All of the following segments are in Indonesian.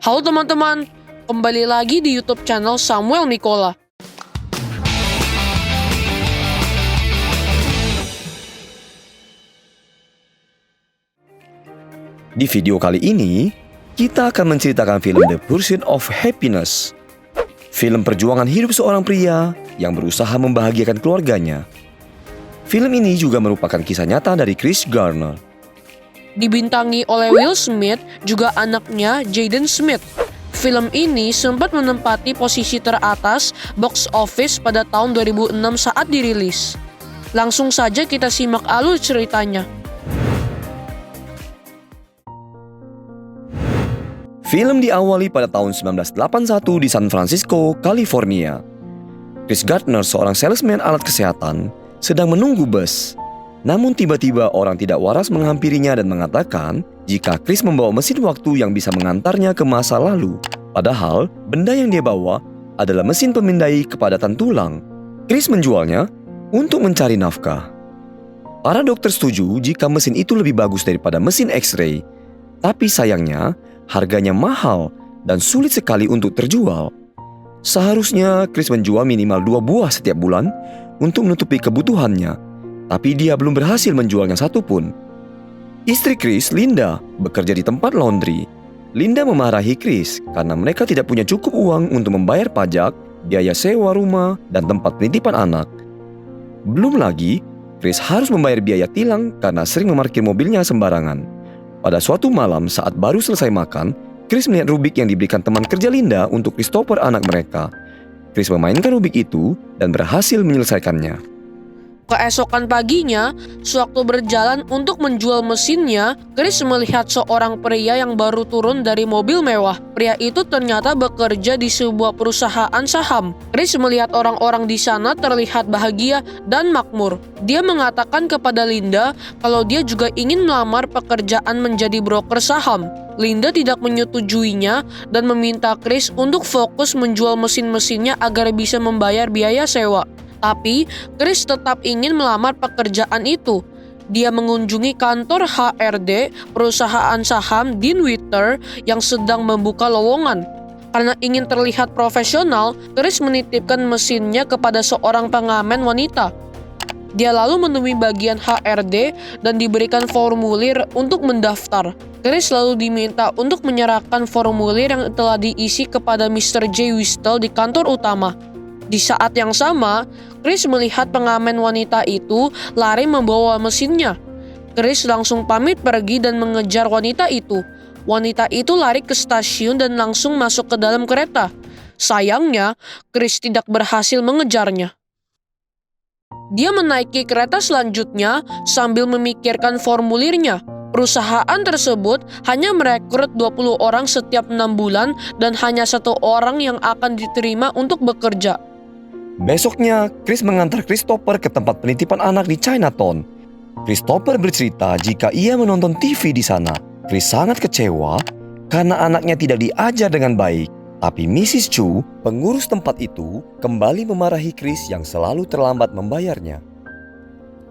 Halo teman-teman, kembali lagi di YouTube channel Samuel Mikola. Di video kali ini, kita akan menceritakan film The Pursuit of Happiness. Film perjuangan hidup seorang pria yang berusaha membahagiakan keluarganya. Film ini juga merupakan kisah nyata dari Chris Gardner. Dibintangi oleh Will Smith, juga anaknya Jaden Smith. Film ini sempat menempati posisi teratas box office pada tahun 2006 saat dirilis. Langsung saja kita simak alur ceritanya. Film diawali pada tahun 1981 di San Francisco, California. Chris Gardner, seorang salesman alat kesehatan, sedang menunggu bus. Namun tiba-tiba orang tidak waras menghampirinya dan mengatakan jika Chris membawa mesin waktu yang bisa mengantarnya ke masa lalu. Padahal benda yang dia bawa adalah mesin pemindai kepadatan tulang. Chris menjualnya untuk mencari nafkah. Para dokter setuju jika mesin itu lebih bagus daripada mesin X-ray. Tapi sayangnya harganya mahal dan sulit sekali untuk terjual. Seharusnya Chris menjual minimal 2 buah setiap bulan untuk menutupi kebutuhannya. Tapi dia belum berhasil menjualnya satupun. Istri Chris, Linda, bekerja di tempat laundry. Linda memarahi Chris karena mereka tidak punya cukup uang untuk membayar pajak, biaya sewa rumah, dan tempat penitipan anak. Belum lagi, Chris harus membayar biaya tilang karena sering memarkir mobilnya sembarangan. Pada suatu malam saat baru selesai makan, Chris melihat rubik yang diberikan teman kerja Linda untuk Christopher, anak mereka. Chris memainkan rubik itu dan berhasil menyelesaikannya. Keesokan paginya, sewaktu berjalan untuk menjual mesinnya, Chris melihat seorang pria yang baru turun dari mobil mewah. Pria itu ternyata bekerja di sebuah perusahaan saham. Chris melihat orang-orang di sana terlihat bahagia dan makmur. Dia mengatakan kepada Linda kalau dia juga ingin melamar pekerjaan menjadi broker saham. Linda tidak menyetujuinya dan meminta Chris untuk fokus menjual mesin-mesinnya agar bisa membayar biaya sewa. Tapi Chris tetap ingin melamar pekerjaan itu. Dia mengunjungi kantor HRD perusahaan saham Dean Witter yang sedang membuka lowongan. Karena ingin terlihat profesional, Chris menitipkan mesinnya kepada seorang pengamen wanita. Dia lalu menemui bagian HRD dan diberikan formulir untuk mendaftar. Chris lalu diminta untuk menyerahkan formulir yang telah diisi kepada Mr. J. Wistel di kantor utama. Di saat yang sama, Chris melihat pengamen wanita itu lari membawa mesinnya. Chris langsung pamit pergi dan mengejar wanita itu. Wanita itu lari ke stasiun dan langsung masuk ke dalam kereta. Sayangnya, Chris tidak berhasil mengejarnya. Dia menaiki kereta selanjutnya sambil memikirkan formulirnya. Perusahaan tersebut hanya merekrut 20 orang setiap 6 bulan dan hanya 1 orang yang akan diterima untuk bekerja. Besoknya, Chris mengantar Christopher ke tempat penitipan anak di Chinatown. Christopher bercerita jika ia menonton TV di sana. Chris sangat kecewa karena anaknya tidak diajar dengan baik. Tapi Mrs. Chu, pengurus tempat itu, kembali memarahi Chris yang selalu terlambat membayarnya.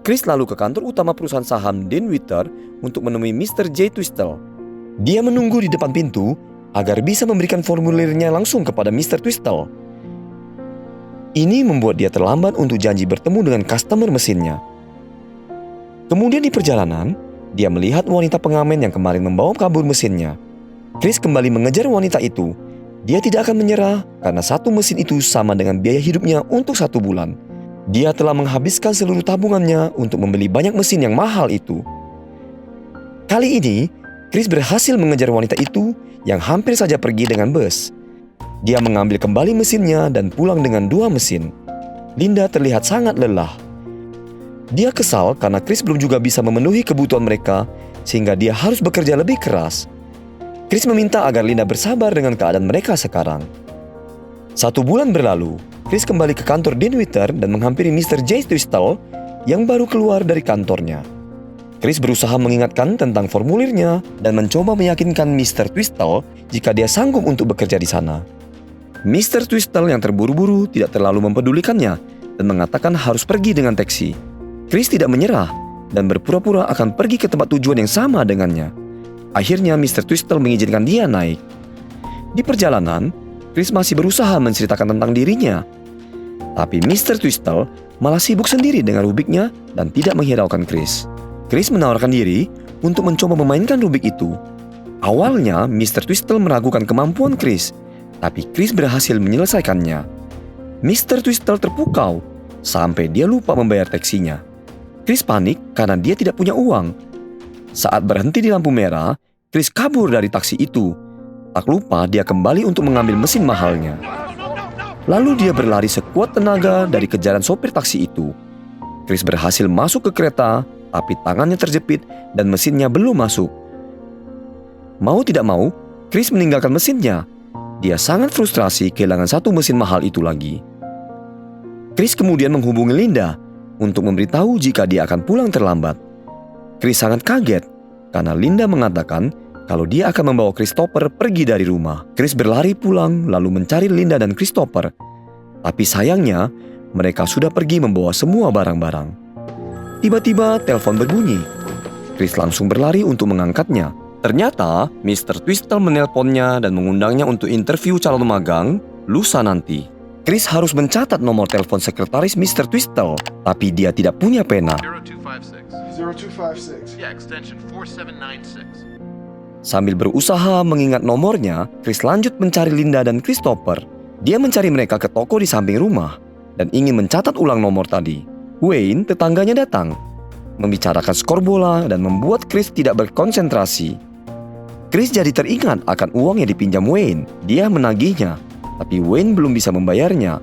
Chris lalu ke kantor utama perusahaan saham Dean Witter untuk menemui Mr. J. Twistle. Dia menunggu di depan pintu agar bisa memberikan formulirnya langsung kepada Mr. Twistle. Ini membuat dia terlambat untuk janji bertemu dengan customer mesinnya. Kemudian di perjalanan, dia melihat wanita pengamen yang kemarin membawa kabur mesinnya. Chris kembali mengejar wanita itu. Dia tidak akan menyerah karena satu mesin itu sama dengan biaya hidupnya untuk 1 bulan. Dia telah menghabiskan seluruh tabungannya untuk membeli banyak mesin yang mahal itu. Kali ini, Chris berhasil mengejar wanita itu yang hampir saja pergi dengan bus. Dia mengambil kembali mesinnya dan pulang dengan 2 mesin. Linda terlihat sangat lelah. Dia kesal karena Chris belum juga bisa memenuhi kebutuhan mereka, sehingga dia harus bekerja lebih keras. Chris meminta agar Linda bersabar dengan keadaan mereka sekarang. 1 bulan berlalu, Chris kembali ke kantor Dean Witter dan menghampiri Mr. J. Twistle yang baru keluar dari kantornya. Chris berusaha mengingatkan tentang formulirnya dan mencoba meyakinkan Mr. Twistle jika dia sanggup untuk bekerja di sana. Mr. Twistle yang terburu-buru tidak terlalu mempedulikannya dan mengatakan harus pergi dengan taksi. Chris tidak menyerah dan berpura-pura akan pergi ke tempat tujuan yang sama dengannya. Akhirnya Mr. Twistle mengizinkan dia naik. Di perjalanan, Chris masih berusaha menceritakan tentang dirinya. Tapi Mr. Twistle malah sibuk sendiri dengan Rubiknya dan tidak menghiraukan Chris. Chris menawarkan diri untuk mencoba memainkan Rubik itu. Awalnya, Mr. Twistle meragukan kemampuan Chris, tapi Chris berhasil menyelesaikannya. Mr. Twistle terpukau sampai dia lupa membayar taksinya. Chris panik karena dia tidak punya uang. Saat berhenti di lampu merah, Chris kabur dari taksi itu. Tak lupa dia kembali untuk mengambil mesin mahalnya. Lalu dia berlari sekuat tenaga dari kejaran sopir taksi itu. Chris berhasil masuk ke kereta, tapi tangannya terjepit dan mesinnya belum masuk. Mau tidak mau, Chris meninggalkan mesinnya. Dia sangat frustrasi kehilangan satu mesin mahal itu lagi. Chris kemudian menghubungi Linda untuk memberitahu jika dia akan pulang terlambat. Chris sangat kaget karena Linda mengatakan kalau dia akan membawa Christopher pergi dari rumah. Chris berlari pulang lalu mencari Linda dan Christopher. Tapi sayangnya, mereka sudah pergi membawa semua barang-barang. Tiba-tiba telepon berbunyi. Chris langsung berlari untuk mengangkatnya. Ternyata, Mr. Twistle menelponnya dan mengundangnya untuk interview calon magang lusa nanti. Chris harus mencatat nomor telepon sekretaris Mr. Twistle, tapi dia tidak punya pena. 0256. Yeah, extension 4796. Sambil berusaha mengingat nomornya, Chris lanjut mencari Linda dan Christopher. Dia mencari mereka ke toko di samping rumah dan ingin mencatat ulang nomor tadi. Wayne, tetangganya datang, membicarakan skor bola dan membuat Chris tidak berkonsentrasi. Chris jadi teringat akan uang yang dipinjam Wayne. Dia menagihnya, tapi Wayne belum bisa membayarnya.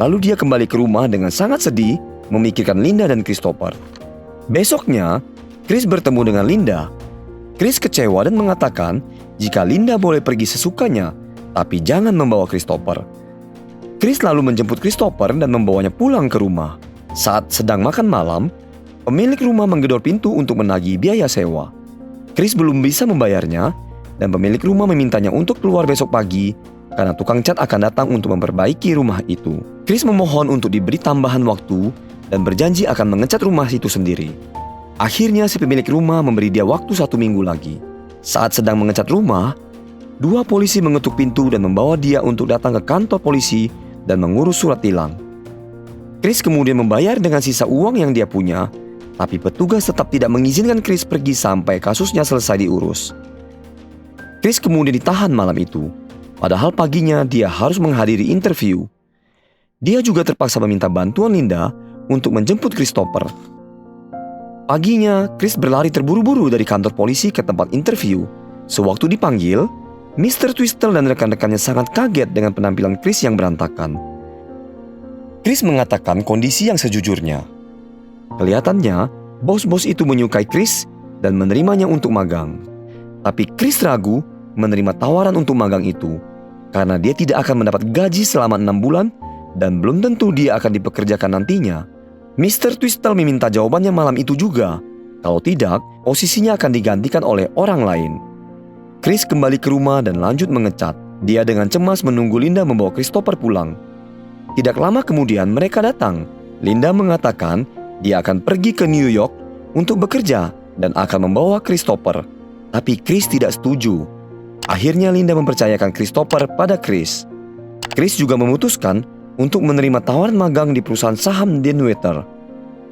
Lalu dia kembali ke rumah dengan sangat sedih memikirkan Linda dan Christopher. Besoknya, Chris bertemu dengan Linda. Chris kecewa dan mengatakan jika Linda boleh pergi sesukanya, tapi jangan membawa Christopher. Chris lalu menjemput Christopher dan membawanya pulang ke rumah. Saat sedang makan malam, pemilik rumah menggedor pintu untuk menagih biaya sewa. Chris belum bisa membayarnya dan pemilik rumah memintanya untuk keluar besok pagi karena tukang cat akan datang untuk memperbaiki rumah itu. Chris memohon untuk diberi tambahan waktu dan berjanji akan mengecat rumah itu sendiri. Akhirnya si pemilik rumah memberi dia waktu 1 minggu lagi. Saat sedang mengecat rumah, 2 polisi mengetuk pintu dan membawa dia untuk datang ke kantor polisi dan mengurus surat tilang. Chris kemudian membayar dengan sisa uang yang dia punya, tapi petugas tetap tidak mengizinkan Chris pergi sampai kasusnya selesai diurus. Chris kemudian ditahan malam itu, padahal paginya dia harus menghadiri interview. Dia juga terpaksa meminta bantuan Linda untuk menjemput Christopher. Paginya, Chris berlari terburu-buru dari kantor polisi ke tempat interview. Sewaktu dipanggil, Mr. Twistle dan rekan-rekannya sangat kaget dengan penampilan Chris yang berantakan. Chris mengatakan kondisi yang sejujurnya. Kelihatannya, bos-bos itu menyukai Chris dan menerimanya untuk magang. Tapi Chris ragu menerima tawaran untuk magang itu karena dia tidak akan mendapat gaji selama 6 bulan dan belum tentu dia akan dipekerjakan nantinya. Mr. Twistle meminta jawabannya malam itu juga. Kalau tidak, posisinya akan digantikan oleh orang lain. Chris kembali ke rumah dan lanjut mengecat. Dia dengan cemas menunggu Linda membawa Christopher pulang. Tidak lama kemudian mereka datang. Linda mengatakan dia akan pergi ke New York untuk bekerja dan akan membawa Christopher. Tapi Chris tidak setuju. Akhirnya Linda mempercayakan Christopher pada Chris. Chris juga memutuskan untuk menerima tawaran magang di perusahaan saham Dinwiddie.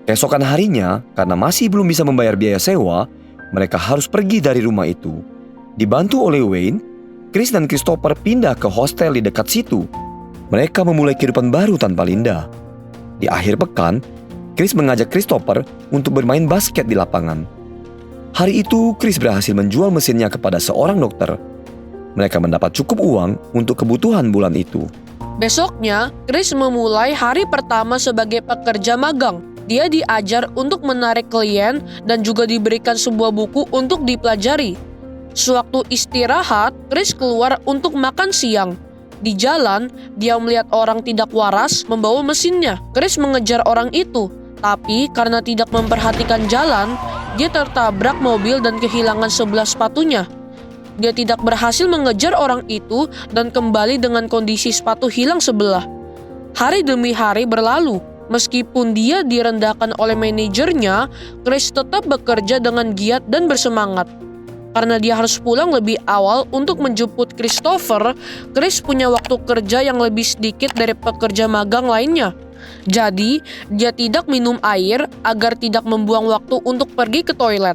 Keesokan harinya, karena masih belum bisa membayar biaya sewa, mereka harus pergi dari rumah itu. Dibantu oleh Wayne, Chris dan Christopher pindah ke hostel di dekat situ. Mereka memulai kehidupan baru tanpa Linda. Di akhir pekan, Chris mengajak Christopher untuk bermain basket di lapangan. Hari itu, Chris berhasil menjual mesinnya kepada seorang dokter. Mereka mendapat cukup uang untuk kebutuhan bulan itu. Besoknya, Chris memulai hari pertama sebagai pekerja magang. Dia diajar untuk menarik klien dan juga diberikan sebuah buku untuk dipelajari. Sewaktu istirahat, Chris keluar untuk makan siang. Di jalan, dia melihat orang tidak waras membawa mesinnya. Chris mengejar orang itu, tapi karena tidak memperhatikan jalan, dia tertabrak mobil dan kehilangan 11 sepatunya. Dia tidak berhasil mengejar orang itu dan kembali dengan kondisi sepatu hilang sebelah. Hari demi hari berlalu. Meskipun dia direndahkan oleh manajernya, Chris tetap bekerja dengan giat dan bersemangat. Karena dia harus pulang lebih awal untuk menjemput Christopher, Chris punya waktu kerja yang lebih sedikit dari pekerja magang lainnya. Jadi, dia tidak minum air agar tidak membuang waktu untuk pergi ke toilet.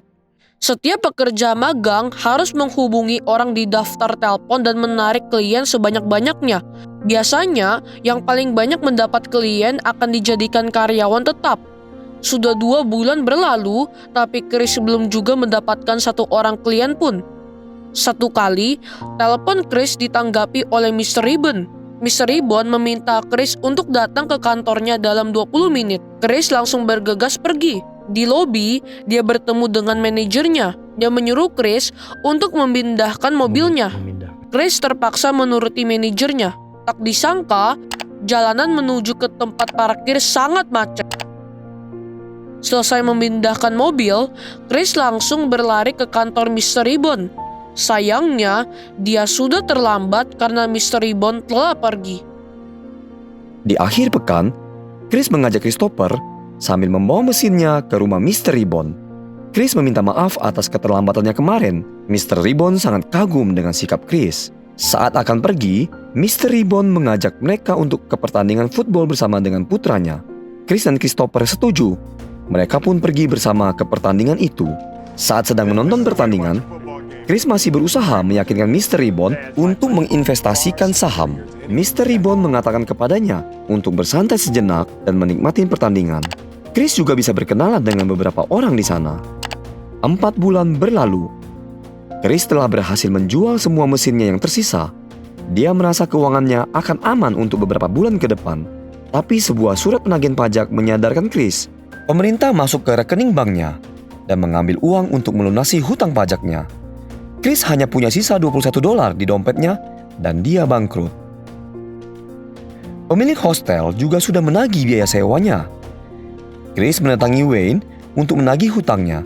Setiap pekerja magang harus menghubungi orang di daftar telepon dan menarik klien sebanyak-banyaknya. Biasanya, yang paling banyak mendapat klien akan dijadikan karyawan tetap. Sudah 2 bulan berlalu, tapi Chris belum juga mendapatkan satu orang klien pun. Satu kali, telepon Chris ditanggapi oleh Mr. Ribbon. Mr. Ribbon meminta Chris untuk datang ke kantornya dalam 20 menit. Chris langsung bergegas pergi. Di lobi, dia bertemu dengan manajernya. Dia menyuruh Chris untuk memindahkan mobilnya. Chris terpaksa menuruti manajernya. Tak disangka, jalanan menuju ke tempat parkir sangat macet. Selesai memindahkan mobil, Chris langsung berlari ke kantor Mr. Ribbon. Sayangnya, dia sudah terlambat karena Mr. Ribbon telah pergi. Di akhir pekan, Chris mengajak Christopher sambil membawa mesinnya ke rumah Mr. Ribbon. Chris meminta maaf atas keterlambatannya kemarin. Mr. Ribbon sangat kagum dengan sikap Chris. Saat akan pergi, Mr. Ribbon mengajak mereka untuk ke pertandingan football bersama dengan putranya. Chris dan Christopher setuju. Mereka pun pergi bersama ke pertandingan itu. Saat sedang menonton pertandingan, Chris masih berusaha meyakinkan Mr. Ribbon untuk menginvestasikan saham. Mr. Ribbon mengatakan kepadanya untuk bersantai sejenak dan menikmati pertandingan. Chris juga bisa berkenalan dengan beberapa orang di sana. 4 bulan berlalu. Chris telah berhasil menjual semua mesinnya yang tersisa. Dia merasa keuangannya akan aman untuk beberapa bulan ke depan. Tapi sebuah surat penagihan pajak menyadarkan Chris. Pemerintah masuk ke rekening banknya dan mengambil uang untuk melunasi hutang pajaknya. Chris hanya punya sisa $21 di dompetnya dan dia bangkrut. Pemilik hostel juga sudah menagih biaya sewanya. Chris mendatangi Wayne untuk menagih hutangnya,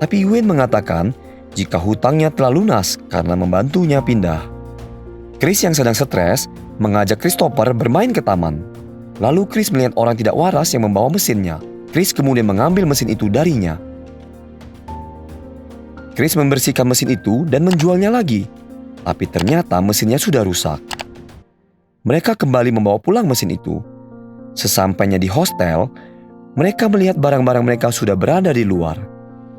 tapi Wayne mengatakan jika hutangnya telah lunas karena membantunya pindah. Chris yang sedang stres mengajak Christopher bermain ke taman. Lalu Chris melihat orang tidak waras yang membawa mesinnya. Chris kemudian mengambil mesin itu darinya. Chris membersihkan mesin itu dan menjualnya lagi. Tapi ternyata mesinnya sudah rusak. Mereka kembali membawa pulang mesin itu. Sesampainya di hostel, mereka melihat barang-barang mereka sudah berada di luar.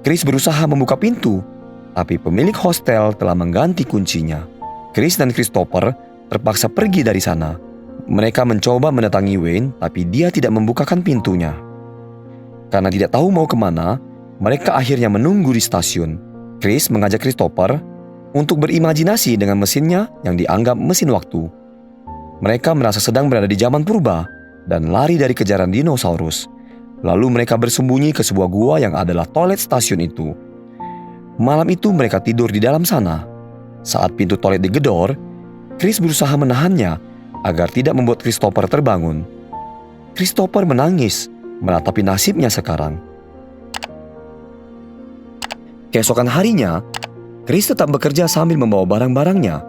Chris berusaha membuka pintu, tapi pemilik hostel telah mengganti kuncinya. Chris dan Christopher terpaksa pergi dari sana. Mereka mencoba mendatangi Wayne, tapi dia tidak membukakan pintunya. Karena tidak tahu mau kemana, mereka akhirnya menunggu di stasiun. Chris mengajak Christopher untuk berimajinasi dengan mesinnya yang dianggap mesin waktu. Mereka merasa sedang berada di zaman purba dan lari dari kejaran dinosaurus. Lalu mereka bersembunyi ke sebuah gua yang adalah toilet stasiun itu. Malam itu mereka tidur di dalam sana. Saat pintu toilet digedor, Chris berusaha menahannya agar tidak membuat Christopher terbangun. Christopher menangis menatapi nasibnya sekarang. Keesokan harinya, Chris tetap bekerja sambil membawa barang-barangnya.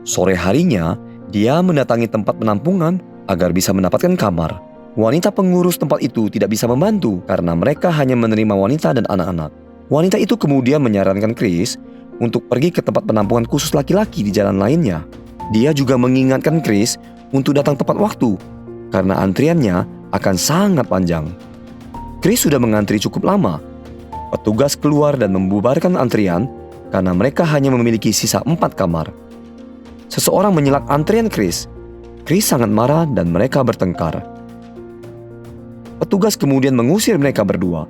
Sore harinya, dia mendatangi tempat penampungan agar bisa mendapatkan kamar. Wanita pengurus tempat itu tidak bisa membantu karena mereka hanya menerima wanita dan anak-anak. Wanita itu kemudian menyarankan Chris untuk pergi ke tempat penampungan khusus laki-laki di jalan lainnya. Dia juga mengingatkan Chris untuk datang tepat waktu karena antriannya akan sangat panjang. Chris sudah mengantri cukup lama. Petugas keluar dan membubarkan antrian karena mereka hanya memiliki sisa 4 kamar. Seseorang menyelak antrian Chris. Chris sangat marah dan mereka bertengkar. Petugas kemudian mengusir mereka berdua.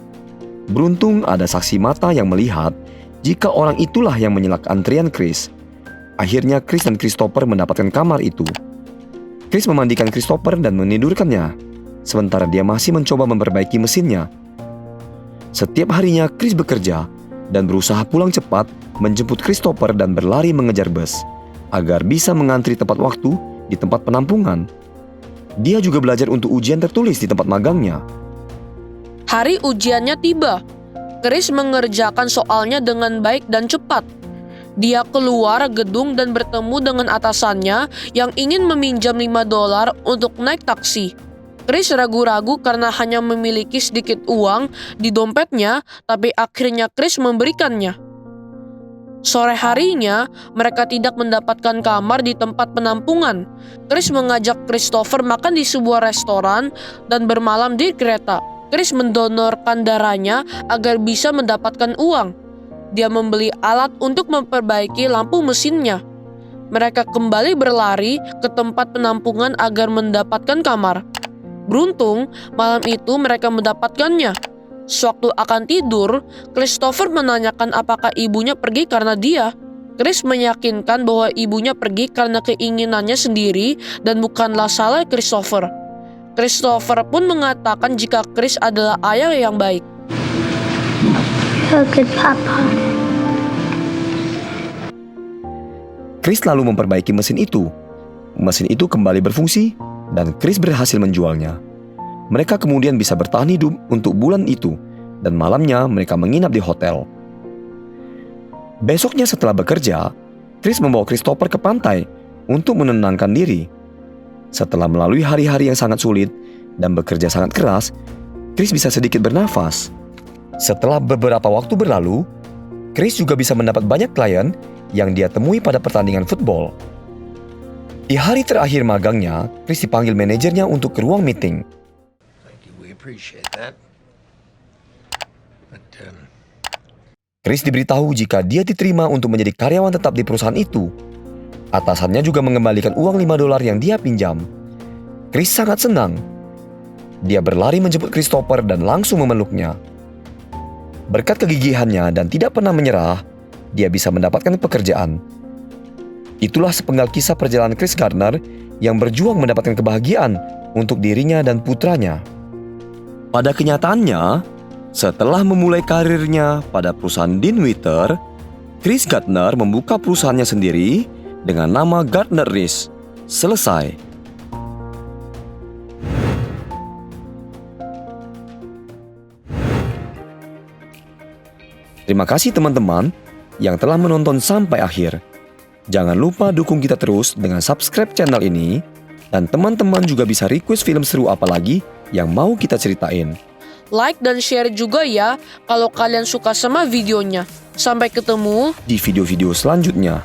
Beruntung ada saksi mata yang melihat jika orang itulah yang menyelak antrian Chris. Akhirnya Chris dan Christopher mendapatkan kamar itu. Chris memandikan Christopher dan menidurkannya. Sementara dia masih mencoba memperbaiki mesinnya. Setiap harinya Chris bekerja dan berusaha pulang cepat menjemput Christopher dan berlari mengejar bus agar bisa mengantri tepat waktu di tempat penampungan. Dia juga belajar untuk ujian tertulis di tempat magangnya. Hari ujiannya tiba. Chris mengerjakan soalnya dengan baik dan cepat. Dia keluar gedung dan bertemu dengan atasannya yang ingin meminjam $5 untuk naik taksi. Chris ragu-ragu karena hanya memiliki sedikit uang di dompetnya, tapi akhirnya Chris memberikannya. Sore harinya, mereka tidak mendapatkan kamar di tempat penampungan. Chris mengajak Christopher makan di sebuah restoran dan bermalam di kereta. Chris mendonorkan darahnya agar bisa mendapatkan uang. Dia membeli alat untuk memperbaiki lampu mesinnya. Mereka kembali berlari ke tempat penampungan agar mendapatkan kamar. Beruntung, malam itu mereka mendapatkannya. Sewaktu akan tidur, Christopher menanyakan apakah ibunya pergi karena dia. Chris meyakinkan bahwa ibunya pergi karena keinginannya sendiri dan bukanlah salah Christopher. Christopher pun mengatakan jika Chris adalah ayah yang baik. You're a good papa. Chris lalu memperbaiki mesin itu. Mesin itu kembali berfungsi dan Chris berhasil menjualnya. Mereka kemudian bisa bertahan hidup untuk bulan itu, dan malamnya mereka menginap di hotel. Besoknya setelah bekerja, Chris membawa Christopher ke pantai untuk menenangkan diri. Setelah melalui hari-hari yang sangat sulit dan bekerja sangat keras, Chris bisa sedikit bernafas. Setelah beberapa waktu berlalu, Chris juga bisa mendapat banyak klien yang dia temui pada pertandingan football. Di hari terakhir magangnya, Chris dipanggil manajernya untuk ke ruang meeting. We appreciate that. But, Chris diberitahu jika dia diterima untuk menjadi karyawan tetap di perusahaan itu. Atasannya juga mengembalikan uang $5 yang dia pinjam. Chris sangat senang. Dia berlari menjemput Christopher dan langsung memeluknya. Berkat kegigihannya dan tidak pernah menyerah, dia bisa mendapatkan pekerjaan. Itulah sepenggal kisah perjalanan Chris Gardner yang berjuang mendapatkan kebahagiaan untuk dirinya dan putranya. Pada kenyataannya, setelah memulai karirnya pada perusahaan Dinwiddie, Chris Gardner membuka perusahaannya sendiri dengan nama Gardner Reese. Selesai. Terima kasih teman-teman yang telah menonton sampai akhir. Jangan lupa dukung kita terus dengan subscribe channel ini, dan teman-teman juga bisa request film seru apa lagi yang mau kita ceritain. Like dan share juga ya kalau kalian suka sama videonya. Sampai ketemu Di video-video selanjutnya.